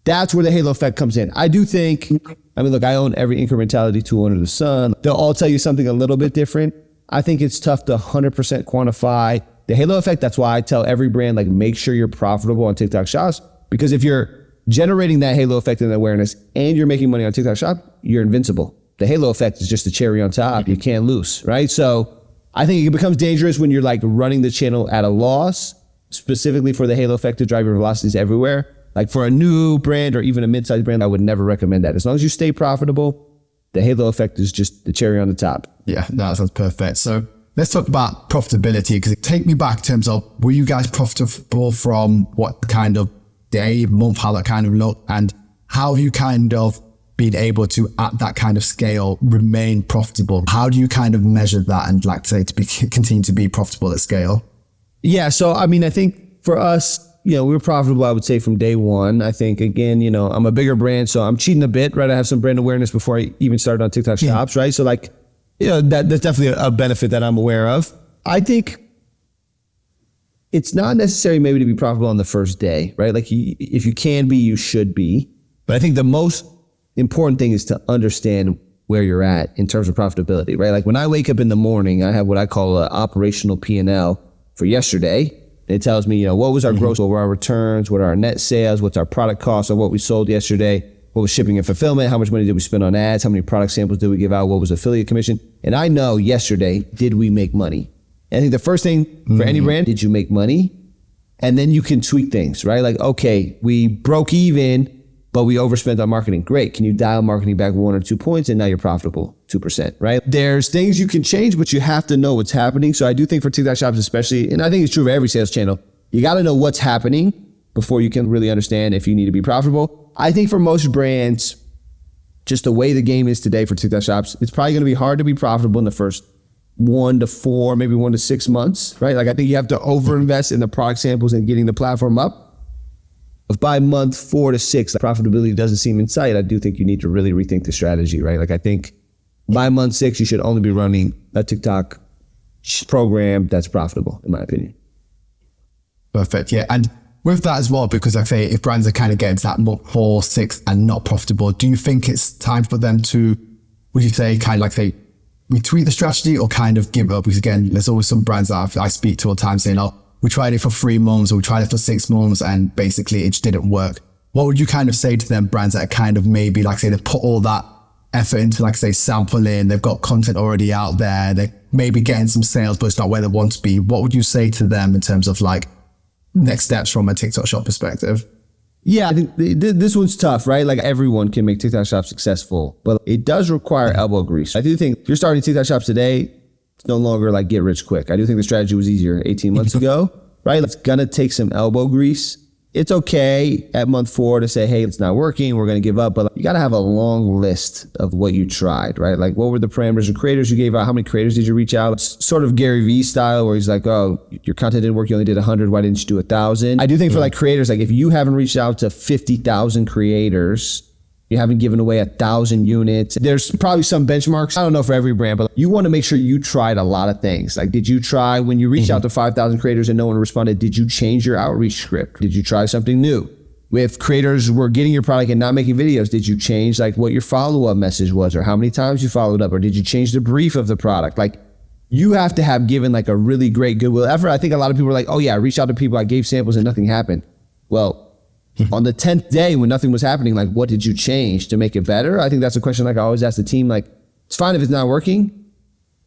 A: that's where the halo effect comes in. I do think, I mean, look, I own every incrementality tool under the sun. They'll all tell you something a little bit different. I think it's tough to 100% quantify the halo effect. That's why I tell every brand, like, make sure you're profitable on TikTok shops, because if you're generating that halo effect and awareness and you're making money on TikTok shop, you're invincible. The halo effect is just the cherry on top. You can't lose, right? So I think it becomes dangerous when you're like running the channel at a loss, specifically for the halo effect to drive your velocities everywhere. Like for a new brand or even a mid-sized brand, I would never recommend that. As long as you stay profitable, the halo effect is just the cherry on the top.
B: Yeah, that sounds perfect. So let's talk about profitability, because take me back in terms of, were you guys profitable from what kind of day, month, how that kind of looked, and how have you kind of been able to, at that kind of scale, remain profitable? How do you kind of measure that and, like, say, to continue to be profitable at scale?
A: Yeah, so I mean, I think for us, we were profitable, I would say, from day one. I think, again, I'm a bigger brand, so I'm cheating a bit, right? I have some brand awareness before I even started on TikTok shops, right? So like, that's definitely a benefit that I'm aware of. I think it's not necessary maybe to be profitable on the first day, right? Like if you can be, you should be. But I think the most important thing is to understand where you're at in terms of profitability, right? Like when I wake up in the morning, I have what I call an operational P&L for yesterday. It tells me, what was our gross, what were our returns, what are our net sales, what's our product cost of what we sold yesterday, what was shipping and fulfillment, how much money did we spend on ads, how many product samples did we give out, what was affiliate commission. And I know yesterday, did we make money? And I think the first thing for any brand, did you make money? And then you can tweak things, right? Like, okay, we broke even, but we overspent on marketing. Great. Can you dial marketing back 1 or 2 points? And now you're profitable 2%, right? There's things you can change, but you have to know what's happening. So I do think for TikTok shops especially, and I think it's true for every sales channel, you got to know what's happening before you can really understand if you need to be profitable. I think for most brands, just the way the game is today for TikTok shops, it's probably going to be hard to be profitable in the first 1 to 4, maybe 1 to 6 months, right? Like I think you have to overinvest in the product samples and getting the platform up. If by month 4 to 6, profitability doesn't seem in sight, I do think you need to really rethink the strategy, right? Like I think by month 6, you should only be running a TikTok program that's profitable, in my opinion.
B: Perfect. Yeah. And with that as well, because I say if brands are kind of getting to that month 4, 6 and not profitable, do you think it's time for them to, would you say, kind of like say, retweak the strategy or kind of give up? Because again, there's always some brands that I speak to all the time saying, we tried it for 3 months or we tried it for 6 months and basically it just didn't work. What would you kind of say to them brands that are kind of maybe, like say, they've put all that effort into, like say, sampling, they've got content already out there, they're maybe getting some sales, but it's not where they want to be. What would you say to them in terms of like next steps from a TikTok shop perspective?
A: Yeah, I think this one's tough, right? Like everyone can make TikTok shops successful, but it does require elbow grease. I do think if you're starting TikTok shops today, it's no longer like get rich quick. I do think the strategy was easier 18 months ago, right? It's gonna take some elbow grease. It's okay at month 4 to say, hey, it's not working, we're gonna give up, but you gotta have a long list of what you tried, right? Like what were the parameters of creators you gave out? How many creators did you reach out? It's sort of Gary Vee style where he's like, oh, your content didn't work, you only did 100, why didn't you do 1,000? I do think for like creators, like if you haven't reached out to 50,000 creators, you haven't given away 1,000 units. There's probably some benchmarks. I don't know for every brand, but you want to make sure you tried a lot of things. Like, did you try when you reached out to 5,000 creators and no one responded? Did you change your outreach script? Did you try something new? If creators were getting your product and not making videos, did you change like what your follow-up message was or how many times you followed up? Or did you change the brief of the product? Like you have to have given like a really great goodwill effort. I think a lot of people are like, oh yeah, I reached out to people, I gave samples and nothing happened. Well, on the 10th day when nothing was happening, like what did you change to make it better? I think that's a question like I always ask the team, like it's fine if it's not working,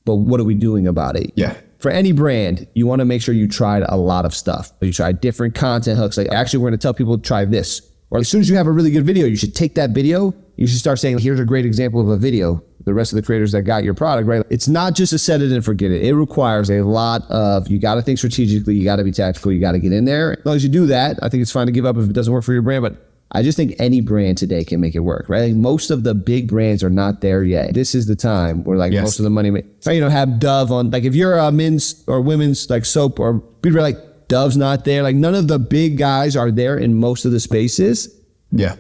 A: but what are we doing about it?
B: Yeah.
A: For any brand, you want to make sure you tried a lot of stuff. You tried different content hooks. Like actually we're going to tell people to try this. Or as soon as you have a really good video, you should take that video. You should start saying, here's a great example of a video. The rest of the creators that got your product, right? It's not just a set it and forget it. It requires a lot of, you got to think strategically, you got to be tactical, you got to get in there. As long as you do that, I think it's fine to give up if it doesn't work for your brand, but I just think any brand today can make it work, right? Like most of the big brands are not there yet. This is the time where like most of the money, have Dove on, like if you're a men's or women's like soap or people are like, Dove's not there. Like none of the big guys are there in most of the spaces.
B: Yeah,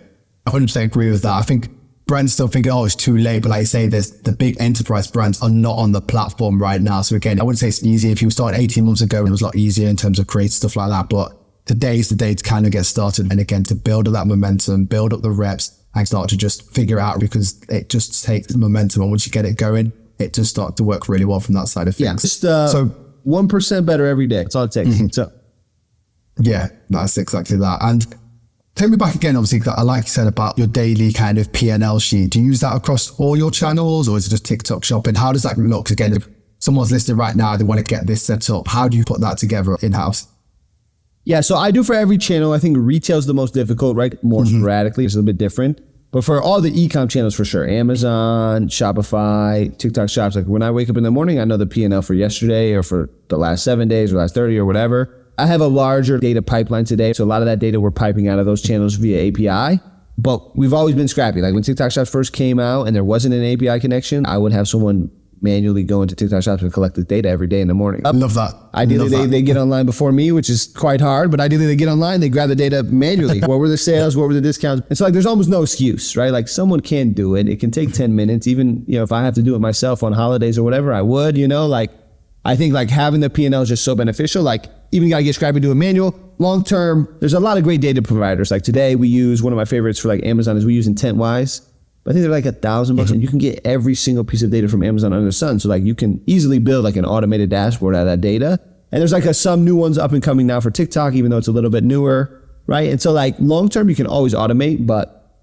B: I 100% agree with that. I think brands still think, oh, it's too late. But like I say, the big enterprise brands are not on the platform right now. So again, I wouldn't say it's easy. If you started 18 months ago, it was a lot easier in terms of creating stuff like that. But today is the day to kind of get started. And again, to build up that momentum, build up the reps and start to just figure it out, because it just takes momentum. And once you get it going, it just starts to work really well from that side of things.
A: Yeah, just so 1% better every day. That's all it takes. So
B: yeah, that's exactly that. And take me back again, obviously, I like you said about your daily kind of P&L sheet. Do you use that across all your channels, or is it just TikTok shopping? How does that look? Again, if someone's listening right now, they want to get this set up, how do you put that together in-house?
A: yeah, so I do for every channel. I think retail's the most difficult, right? More sporadically, it's a little bit different. But for all the e-com channels, for sure, Amazon, Shopify, TikTok shops, like when I wake up in the morning, I know the P&L for yesterday or for the last 7 days or last 30 or whatever. I have a larger data pipeline today. So a lot of that data we're piping out of those channels via API, but we've always been scrappy. Like when TikTok shops first came out and there wasn't an API connection, I would have someone manually go into TikTok shops and collect the data every day in the morning.
B: I love that.
A: Ideally, they get online before me, which is quite hard, but ideally they get online, they grab the data manually. What were the sales? What were the discounts? And so like, there's almost no excuse, right? Like someone can do it. It can take 10 minutes. Even, if I have to do it myself on holidays or whatever, I would, like, I think like having the P&L is just so beneficial. Like even got to get scrappy, do a manual. Long term, there's a lot of great data providers. Like today we use, one of my favorites for like Amazon is we use IntentWise. I think they're like $1,000 and you can get every single piece of data from Amazon under the sun. So like you can easily build like an automated dashboard out of that data. And there's like some new ones up and coming now for TikTok, even though it's a little bit newer, right? And so like long term, you can always automate, but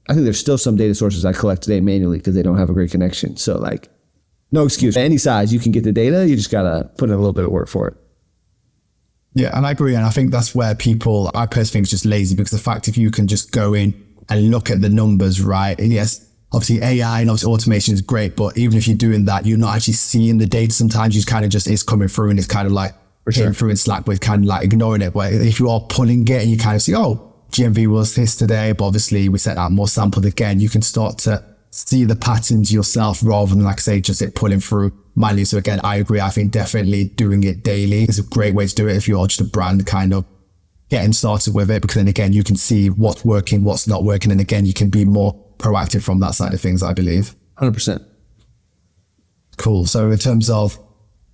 A: I think there's still some data sources I collect today manually because they don't have a great connection. So like no excuse. Any size, you can get the data. You just got to put in a little bit of work for it.
B: Yeah, and I agree. And I think that's where I personally think it's just lazy, because the fact if you can just go in and look at the numbers, right? And yes, obviously AI and obviously automation is great, but even if you're doing that, you're not actually seeing the data. Sometimes you kind of just, it's coming through and it's kind of like hitting through in Slack, but kind of like ignoring it. But if you are pulling it and you kind of see, oh, GMV was this today, but obviously we set out more samples again, you can start to see the patterns yourself rather than, like I say, just it pulling through manually. So again, I agree. I think definitely doing it daily is a great way to do it if you're just a brand kind of getting started with it, because then again, you can see what's working, what's not working. And again, you can be more proactive from that side of things, I believe.
A: 100%.
B: Cool. So in terms of,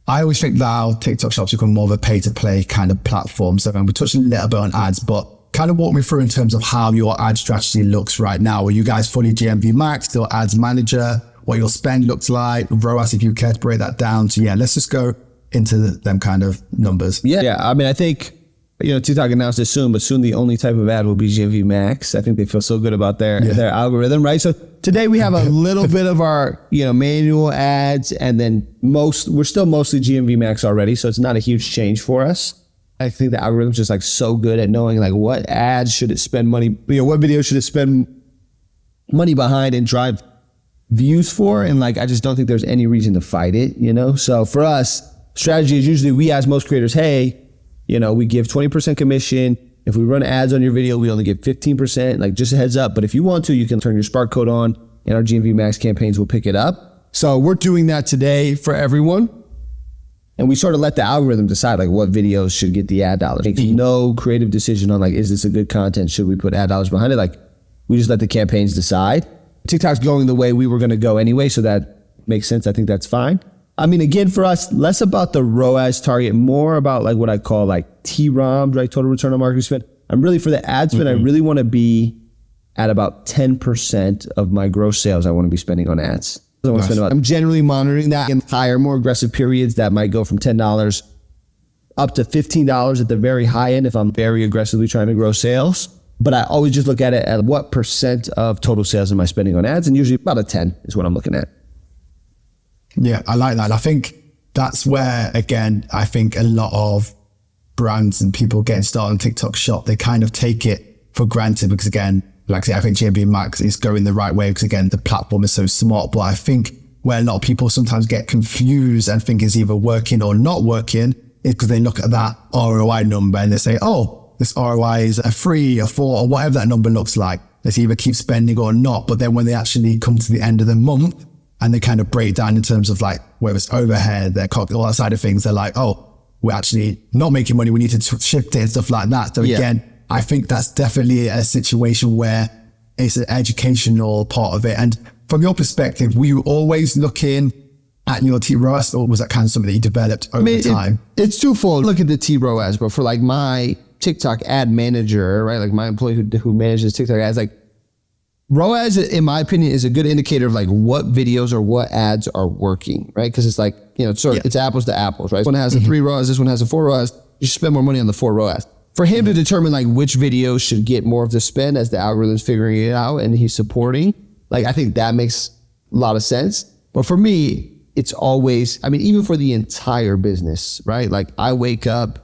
B: I always think now TikTok shops become more of a pay to play kind of platform. So we touched a little bit on ads, but kind of walk me through in terms of how your ad strategy looks right now. Are you guys fully GMV max, still ads manager, what your spend looks like, ROAS, if you care to break that down? So yeah, let's just go into them kind of numbers.
A: Yeah. I mean, I think, TikTok announced it soon, but soon the only type of ad will be GMV max. I think they feel so good about their algorithm, right? So today we have a little bit of our, manual ads, and then we're still mostly GMV max already. So it's not a huge change for us. I think the algorithm's just like so good at knowing like what ads should it spend money, what videos should it spend money behind and drive views for. And like, I just don't think there's any reason to fight it, So for us, strategy is usually we ask most creators, hey, we give 20% commission. If we run ads on your video, we only give 15%, like just a heads up. But if you want to, you can turn your Spark code on and our GMV Max campaigns will pick it up. So we're doing that today for everyone. And we sort of let the algorithm decide like what videos should get the ad dollars. Make no creative decision on like, is this a good content? Should we put ad dollars behind it? Like we just let the campaigns decide. TikTok's going the way we were going to go anyway. So that makes sense. I think that's fine. I mean, again, for us, less about the ROAS target, more about like what I call like TROM, right? Total return on marketing spend. I'm really, for the ad spend, I really want to be at about 10% of my gross sales I want to be spending on ads. I'm generally monitoring that in higher, more aggressive periods that might go from $10 up to $15 at the very high end if I'm very aggressively trying to grow sales. But I always just look at it at what percent of total sales am I spending on ads, and usually about a 10 is what I'm looking at.
B: Yeah, I like that. I think that's where, again, I think a lot of brands and people getting started on TikTok shop, they kind of take it for granted because, again, like I say, I think GMV Max is going the right way because, again, the platform is so smart. But I think where a lot of people sometimes get confused and think it's either working or not working is because they look at that ROI number and they say, oh, this ROI is a 3 or 4 or whatever that number looks like. Let's either keep spending or not. But then when they actually come to the end of the month, and they kind of break down in terms of like, whether it's overhead, their cost, all that side of things, they're like, oh, we're actually not making money, we need to shift it and stuff like that. So again, I think that's definitely a situation where it's an educational part of it. And from your perspective, were you always looking at your TROAS, or was that kind of something that you developed over time?
A: It's twofold. Look at the TROAS, but for like my TikTok ad manager, right? Like my employee who manages TikTok ads, like ROAS, in my opinion, is a good indicator of like what videos or what ads are working, right? Because it's like, it's apples to apples, right? This one has a 3 ROAS, this one has a 4 ROAS. You should spend more money on the 4 ROAS. For him to determine like which videos should get more of the spend as the algorithm's figuring it out and he's supporting, like I think that makes a lot of sense. But for me, it's always, even for the entire business, right? Like I wake up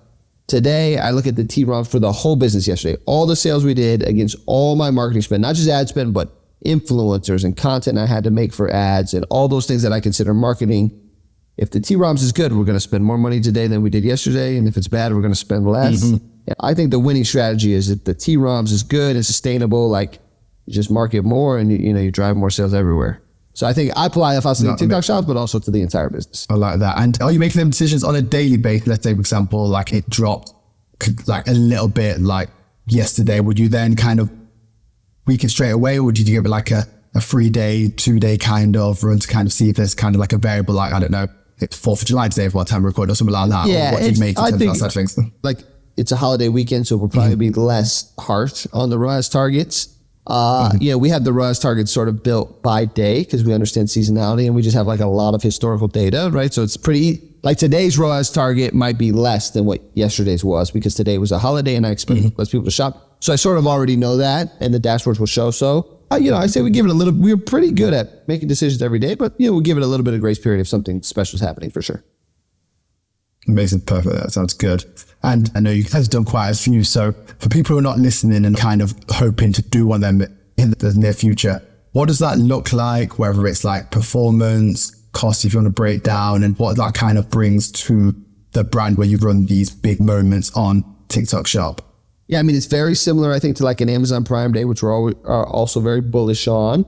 A: today, I look at the TROAS for the whole business yesterday, all the sales we did against all my marketing spend, not just ad spend, but influencers and content I had to make for ads and all those things that I consider marketing. If the TROAS is good, we're going to spend more money today than we did yesterday. And if it's bad, we're going to spend less. Yeah, I think the winning strategy is that the TROAS is good and sustainable. Like you just market more and you drive more sales everywhere. So I think I apply that to TikTok shops, but also to the entire business.
B: I like that. And are you making them decisions on a daily basis? Let's say, for example, like it dropped like a little bit like yesterday. Would you then kind of tweak it straight away? Or would you give it like a 3-day, 2-day kind of run to kind of see if there's kind of like a variable, like, I don't know, it's 4th of July today for what time we record or something like that?
A: Yeah,
B: or what do you make in terms of that side of things?
A: Like it's a holiday weekend, so we'll probably be less harsh on the ROAS targets. We have the ROAS targets sort of built by day because we understand seasonality and we just have like a lot of historical data, right? So it's pretty, like today's ROAS target might be less than what yesterday's was because today was a holiday and I expect less people to shop. So I sort of already know that and the dashboards will show. So, I say we give it a little, we're pretty good at making decisions every day, but we'll give it a little bit of grace period if something special is happening for sure.
B: Amazing. Perfect. That sounds good. And I know you guys have done quite a few. So for people who are not listening and kind of hoping to do one of them in the near future, what does that look like? Whether it's like performance, cost, if you want to break down, and what that kind of brings to the brand where you run these big moments on TikTok Shop.
A: Yeah, it's very similar, I think, to like an Amazon Prime Day, which we're also very bullish on.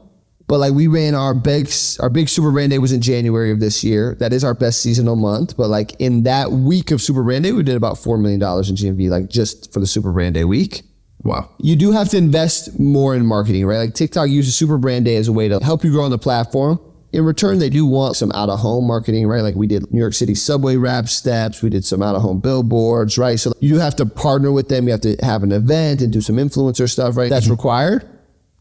A: But like we ran our big Super Brand Day was in January of this year. That is our best seasonal month. But like in that week of Super Brand Day, we did about $4 million in GMV, like just for the Super Brand Day week.
B: Wow.
A: You do have to invest more in marketing, right? Like TikTok uses Super Brand Day as a way to help you grow on the platform. In return, they do want some out-of-home marketing, right? Like we did New York City subway wrap steps. We did some out-of-home billboards, right? So you do have to partner with them. You have to have an event and do some influencer stuff, right? That's required.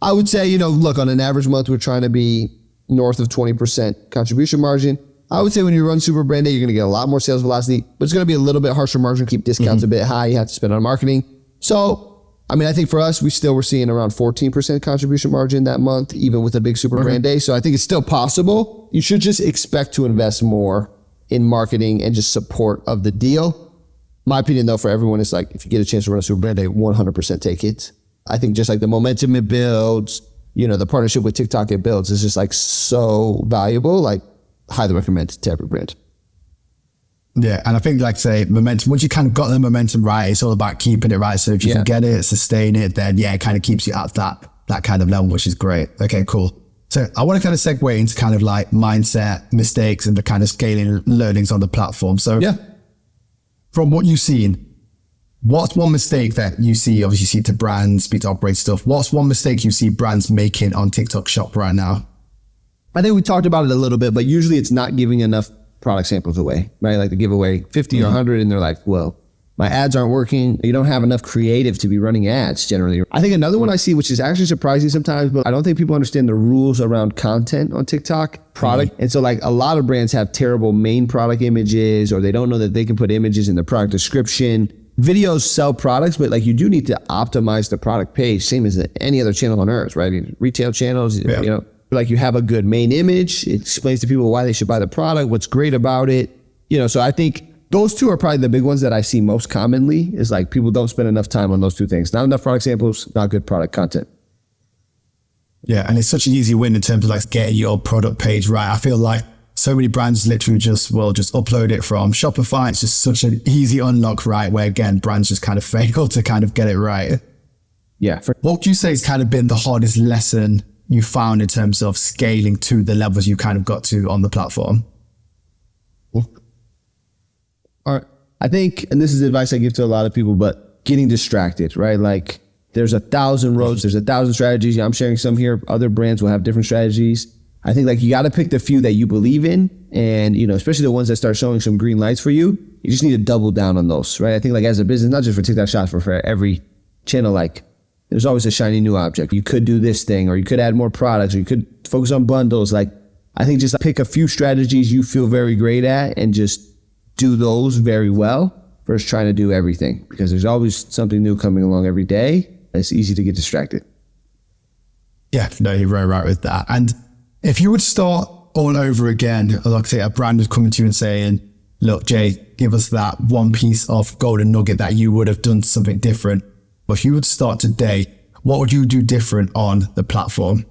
A: I would say, look, on an average month, we're trying to be north of 20% contribution margin. I would say when you run Super Brand Day, you're going to get a lot more sales velocity, but it's going to be a little bit harsher margin, keep discounts a bit high. You have to spend on marketing. So, I think for us, we're seeing around 14% contribution margin that month, even with a big Super Brand Day. So I think it's still possible. You should just expect to invest more in marketing and just support of the deal. My opinion, though, for everyone is like, if you get a chance to run a Super Brand Day, 100% take it. I think just like the momentum it builds, the partnership with TikTok it builds is just like so valuable. Like highly recommend it to every brand.
B: Yeah. And I think like say momentum, once you kind of got the momentum right, it's all about keeping it right. So if you can get it, sustain it, then it kind of keeps you at that kind of level, which is great. Okay, cool. So I want to kind of segue into kind of like mindset, mistakes, and the kind of scaling learnings on the platform. So from what you've seen, what's one mistake that you see, obviously you see to brands, speak to operate stuff. What's one mistake you see brands making on TikTok Shop right now?
A: I think we talked about it a little bit, but usually it's not giving enough product samples away, right? Like they give away 50 or 100 and they're like, well, my ads aren't working. You don't have enough creative to be running ads generally. I think another one I see, which is actually surprising sometimes, but I don't think people understand the rules around content on TikTok product. And so like a lot of brands have terrible main product images, or they don't know that they can put images in the product description. Videos sell products, but like you do need to optimize the product page, same as any other channel on earth, right? Retail channels, like you have a good main image. It explains to people why they should buy the product, what's great about it. So I think those two are probably the big ones that I see most commonly is like people don't spend enough time on those two things. Not enough product samples, not good product content.
B: Yeah. And it's such an easy win in terms of like getting your product page right. I feel like so many brands literally just upload it from Shopify. It's just such an easy unlock, right? Where again, brands just kind of fail to kind of get it right.
A: Yeah.
B: What would you say has kind of been the hardest lesson you found in terms of scaling to the levels you kind of got to on the platform?
A: All right. I think, and this is advice I give to a lot of people, but getting distracted, right? Like there's 1,000 roads, there's 1,000 strategies. I'm sharing some here. Other brands will have different strategies. I think like you got to pick the few that you believe in, and especially the ones that start showing some green lights for you. You just need to double down on those, right? I think like as a business, not just for TikTok Shops, but for every channel, like there's always a shiny new object. You could do this thing, or you could add more products, or you could focus on bundles. Like I think just pick a few strategies you feel very great at and just do those very well versus trying to do everything, because there's always something new coming along every day. It's easy to get distracted.
B: Yeah, no, you're very right with that. And if you would start all over again, like say a brand was coming to you and saying, look, Jay, give us that one piece of golden nugget that you would have done something different. But if you would start today, what would you do different on the platform?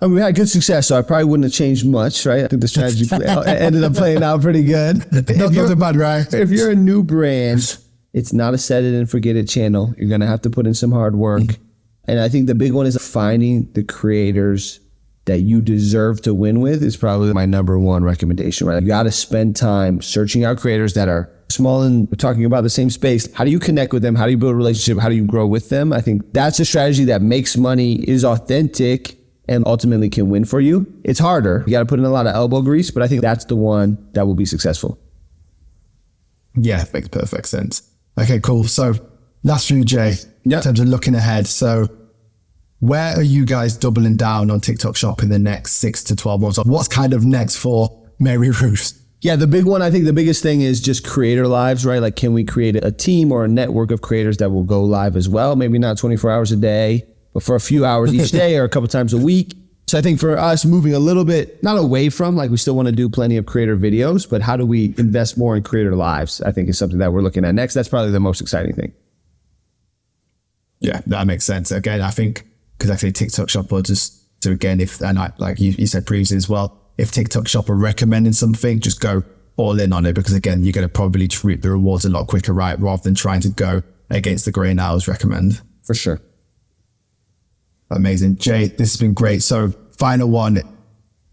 A: I mean, we had good success, so I probably wouldn't have changed much, right? I think the strategy ended up playing out pretty good.
B: Nothing bad, right?
A: If you're a new brand, it's not a set it and forget it channel. You're going to have to put in some hard work. And I think the big one is finding the creators that you deserve to win with is probably my number one recommendation, right? You got to spend time searching out creators that are small and talking about the same space. How do you connect with them? How do you build a relationship? How do you grow with them? I think that's a strategy that makes money, is authentic, and ultimately can win for you. It's harder. You got to put in a lot of elbow grease, but I think that's the one that will be successful.
B: Yeah, makes perfect sense. Okay, cool. So last for you, Jay, in terms of looking ahead. So where are you guys doubling down on TikTok Shop in the next 6 to 12 months? What's kind of next for Mary Ruth?
A: Yeah, the big one, I think the biggest thing is just creator lives, right? Like, can we create a team or a network of creators that will go live as well? Maybe not 24 hours a day, but for a few hours each day or a couple times a week. So I think for us, moving a little bit, not away from, like we still want to do plenty of creator videos, but how do we invest more in creator lives? I think is something that we're looking at next. That's probably the most exciting thing.
B: Yeah, that makes sense. Again, I think, because I say TikTok Shop will just, so again, if, and I, like you said previously as well, if TikTok Shop are recommending something, just go all in on it, because again, you're going to probably reap the rewards a lot quicker, right? Rather than trying to go against the grain I always recommend.
A: For sure.
B: Amazing. Jay, this has been great. So final one,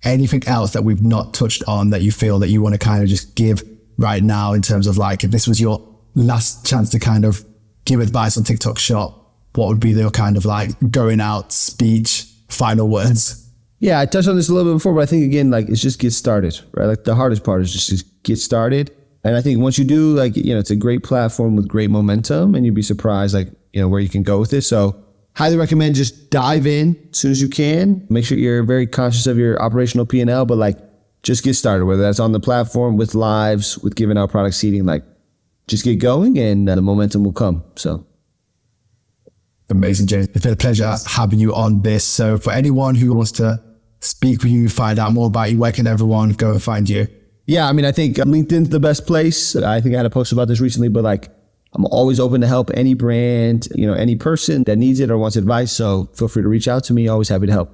B: anything else that we've not touched on that you feel that you want to kind of just give right now in terms of like, if this was your last chance to kind of give advice on TikTok Shop, what would be the kind of like going out speech, final words?
A: Yeah, I touched on this a little bit before, but I think again, like it's just get started, right? Like the hardest part is just get started. And I think once you do, like, it's a great platform with great momentum, and you'd be surprised, like, where you can go with it. So highly recommend just dive in as soon as you can. Make sure you're very conscious of your operational P&L, but like just get started, whether that's on the platform, with lives, with giving out product seeding, like just get going and the momentum will come. So.
B: Amazing, Jay. It's been a pleasure having you on this. So for anyone who wants to speak with you, find out more about you, where can everyone go and find you?
A: Yeah, I mean, I think LinkedIn's the best place. I think I had a post about this recently, but like I'm always open to help any brand, any person that needs it or wants advice. So feel free to reach out to me. Always happy to help.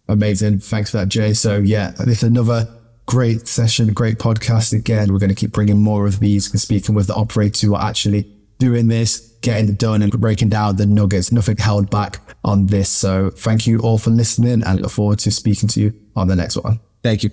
B: Amazing. Thanks for that, Jay. So yeah, this is another great session, great podcast. Again, we're going to keep bringing more of these and speaking with the operators who are actually doing this, getting it done and breaking down the nuggets, nothing held back on this. So thank you all for listening and look forward to speaking to you on the next one.
A: Thank you.